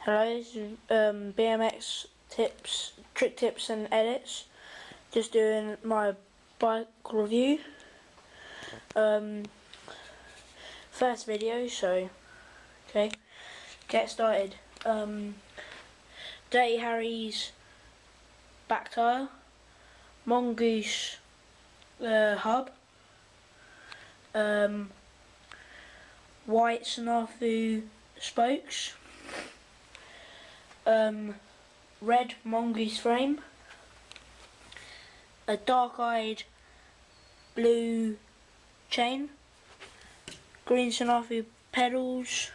Hello, this is BMX tips, trick tips and edits. Just doing my bike review. First video, so okay, get started. Dirty Harry's back tyre, Mongoose hub, white Snafu spokes. Red Mongoose frame, a dark-eyed blue chain, green Snafu pedals,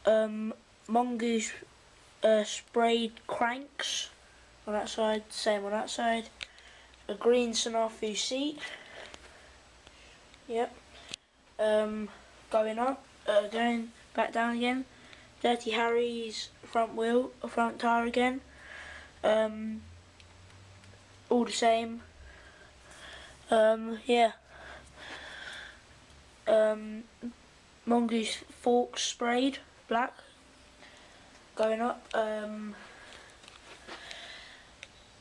Mongoose sprayed cranks on that side, same on that side, a green Snafu seat, yep, going up, going back down again. Dirty Harry's front tyre again, all the same, yeah, Mongoose forks sprayed, black, going up,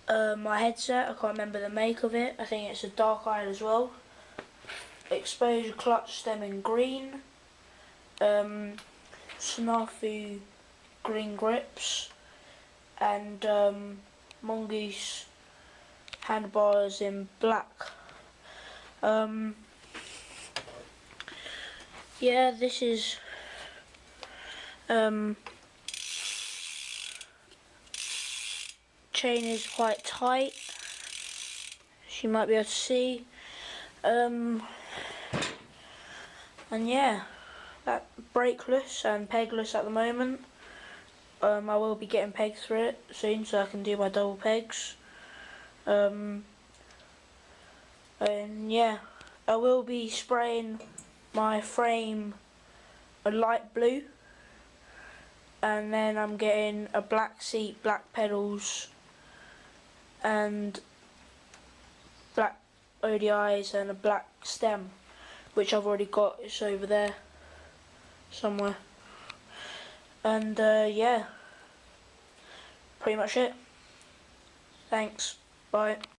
my headset, I can't remember the make of it, I think it's a dark-eyed as well, exposure clutch stem in green, Snafu green grips, and Mongoose handlebars in black. Yeah, this is chain is quite tight, as you might be able to see, and yeah, that brakeless and pegless at the moment. I will be getting pegs for it soon, so I can do my double pegs. And yeah, I will be spraying my frame a light blue, and then I'm getting a black seat, black pedals, and black ODIs and a black stem, which I've already got. It's over there somewhere. And yeah, pretty much it. Thanks, bye.